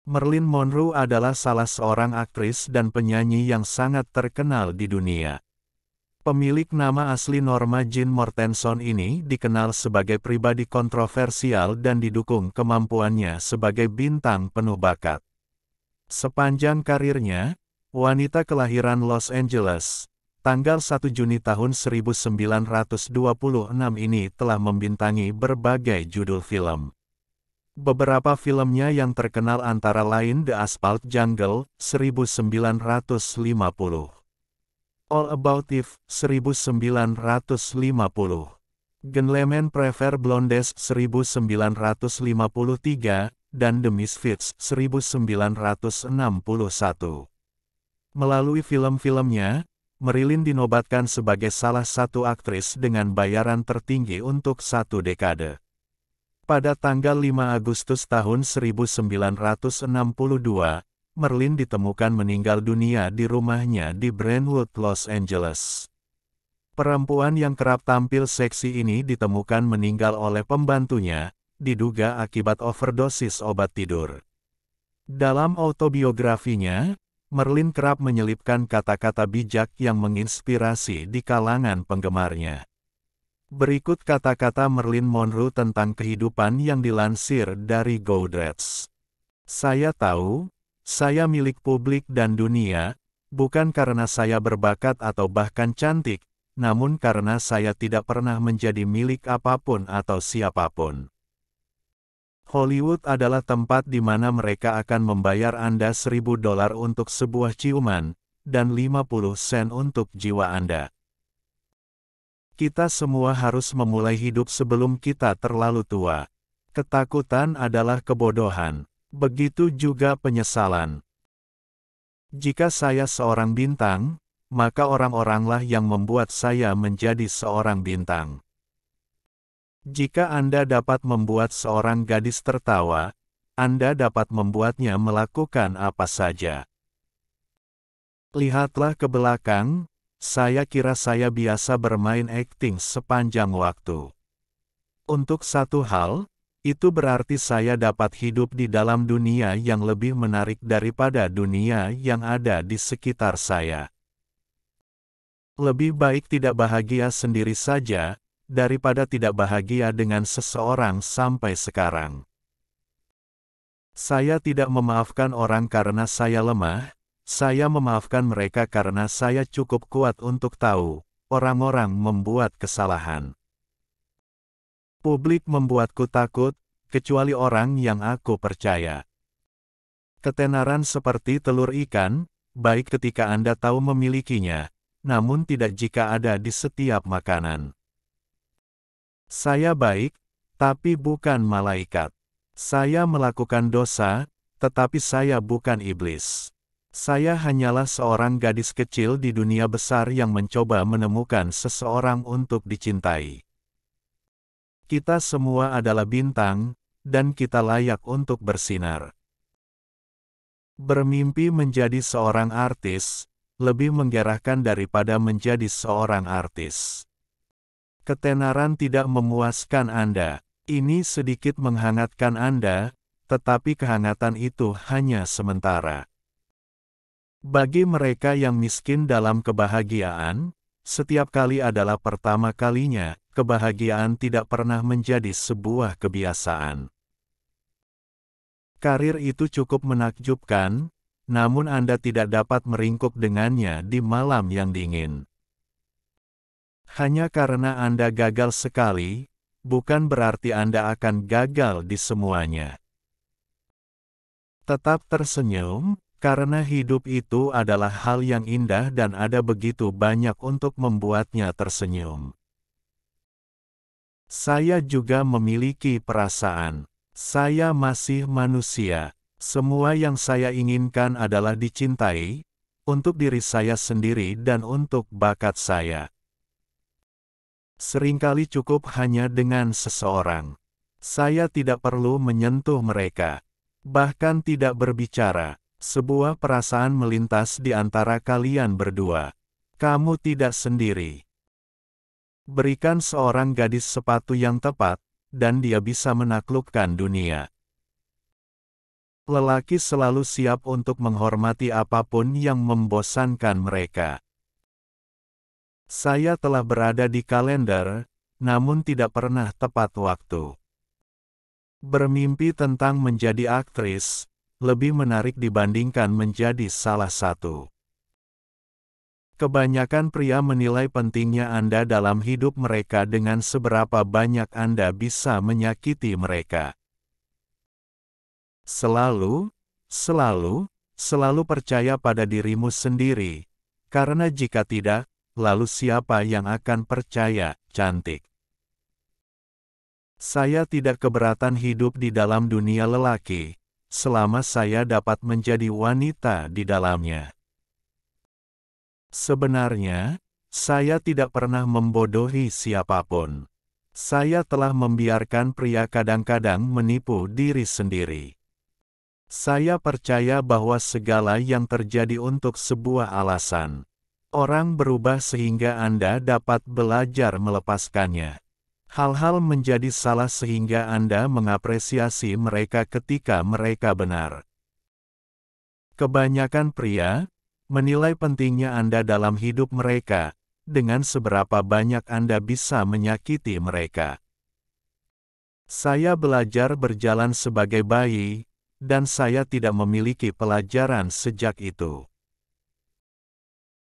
Marilyn Monroe adalah salah seorang aktris dan penyanyi yang sangat terkenal di dunia. Pemilik nama asli Norma Jean Mortenson ini dikenal sebagai pribadi kontroversial dan didukung kemampuannya sebagai bintang penuh bakat. Sepanjang karirnya, wanita kelahiran Los Angeles, tanggal 1 Juni tahun 1926 ini telah membintangi berbagai judul film. Beberapa filmnya yang terkenal antara lain The Asphalt Jungle, 1950. All About Eve, 1950. Gentlemen Prefer Blondes, 1953, dan The Misfits, 1961. Melalui film-filmnya, Marilyn dinobatkan sebagai salah satu aktris dengan bayaran tertinggi untuk satu dekade. Pada tanggal 5 Agustus tahun 1962, Marilyn ditemukan meninggal dunia di rumahnya di Brentwood, Los Angeles. Perempuan yang kerap tampil seksi ini ditemukan meninggal oleh pembantunya, diduga akibat overdosis obat tidur. Dalam autobiografinya, Marilyn kerap menyelipkan kata-kata bijak yang menginspirasi di kalangan penggemarnya. Berikut kata-kata Marilyn Monroe tentang kehidupan yang dilansir dari Goodreads. Saya tahu, saya milik publik dan dunia, bukan karena saya berbakat atau bahkan cantik, namun karena saya tidak pernah menjadi milik apapun atau siapapun. Hollywood adalah tempat di mana mereka akan membayar Anda $1.000 untuk sebuah ciuman, dan 50 sen untuk jiwa Anda. Kita semua harus memulai hidup sebelum kita terlalu tua. Ketakutan adalah kebodohan. Begitu juga penyesalan. Jika saya seorang bintang, maka orang-oranglah yang membuat saya menjadi seorang bintang. Jika Anda dapat membuat seorang gadis tertawa, Anda dapat membuatnya melakukan apa saja. Lihatlah ke belakang. Saya kira saya biasa bermain akting sepanjang waktu. Untuk satu hal, itu berarti saya dapat hidup di dalam dunia yang lebih menarik daripada dunia yang ada di sekitar saya. Lebih baik tidak bahagia sendiri saja, daripada tidak bahagia dengan seseorang sampai sekarang. Saya tidak memaafkan orang karena saya lemah. Saya memaafkan mereka karena saya cukup kuat untuk tahu, orang-orang membuat kesalahan. Publik membuatku takut, kecuali orang yang aku percaya. Ketenaran seperti telur ikan, baik ketika Anda tahu memilikinya, namun tidak jika ada di setiap makanan. Saya baik, tapi bukan malaikat. Saya melakukan dosa, tetapi saya bukan iblis. Saya hanyalah seorang gadis kecil di dunia besar yang mencoba menemukan seseorang untuk dicintai. Kita semua adalah bintang, dan kita layak untuk bersinar. Bermimpi menjadi seorang artis, lebih menggerakkan daripada menjadi seorang artis. Ketenaran tidak memuaskan Anda. Ini sedikit menghangatkan Anda, tetapi kehangatan itu hanya sementara. Bagi mereka yang miskin dalam kebahagiaan, setiap kali adalah pertama kalinya, kebahagiaan tidak pernah menjadi sebuah kebiasaan. Karir itu cukup menakjubkan, namun Anda tidak dapat meringkuk dengannya di malam yang dingin. Hanya karena Anda gagal sekali, bukan berarti Anda akan gagal di semuanya. Tetap tersenyum, karena hidup itu adalah hal yang indah dan ada begitu banyak untuk membuatnya tersenyum. Saya juga memiliki perasaan. Saya masih manusia. Semua yang saya inginkan adalah dicintai, untuk diri saya sendiri dan untuk bakat saya. Seringkali cukup hanya dengan seseorang. Saya tidak perlu menyentuh mereka. Bahkan tidak berbicara. Sebuah perasaan melintas di antara kalian berdua. Kamu tidak sendiri. Berikan seorang gadis sepatu yang tepat, dan dia bisa menaklukkan dunia. Lelaki selalu siap untuk menghormati apapun yang membosankan mereka. Saya telah berada di kalender, namun tidak pernah tepat waktu. Bermimpi tentang menjadi aktris, lebih menarik dibandingkan menjadi salah satu. Kebanyakan pria menilai pentingnya Anda dalam hidup mereka dengan seberapa banyak Anda bisa menyakiti mereka. Selalu percaya pada dirimu sendiri, karena jika tidak, lalu siapa yang akan percaya, cantik? Saya tidak keberatan hidup di dalam dunia lelaki, selama saya dapat menjadi wanita di dalamnya. Sebenarnya, saya tidak pernah membodohi siapapun. Saya telah membiarkan pria kadang-kadang menipu diri sendiri. Saya percaya bahwa segala yang terjadi untuk sebuah alasan. Orang berubah sehingga Anda dapat belajar melepaskannya. Hal-hal menjadi salah sehingga Anda mengapresiasi mereka ketika mereka benar. Kebanyakan pria menilai pentingnya Anda dalam hidup mereka, dengan seberapa banyak Anda bisa menyakiti mereka. Saya belajar berjalan sebagai bayi, dan saya tidak memiliki pelajaran sejak itu.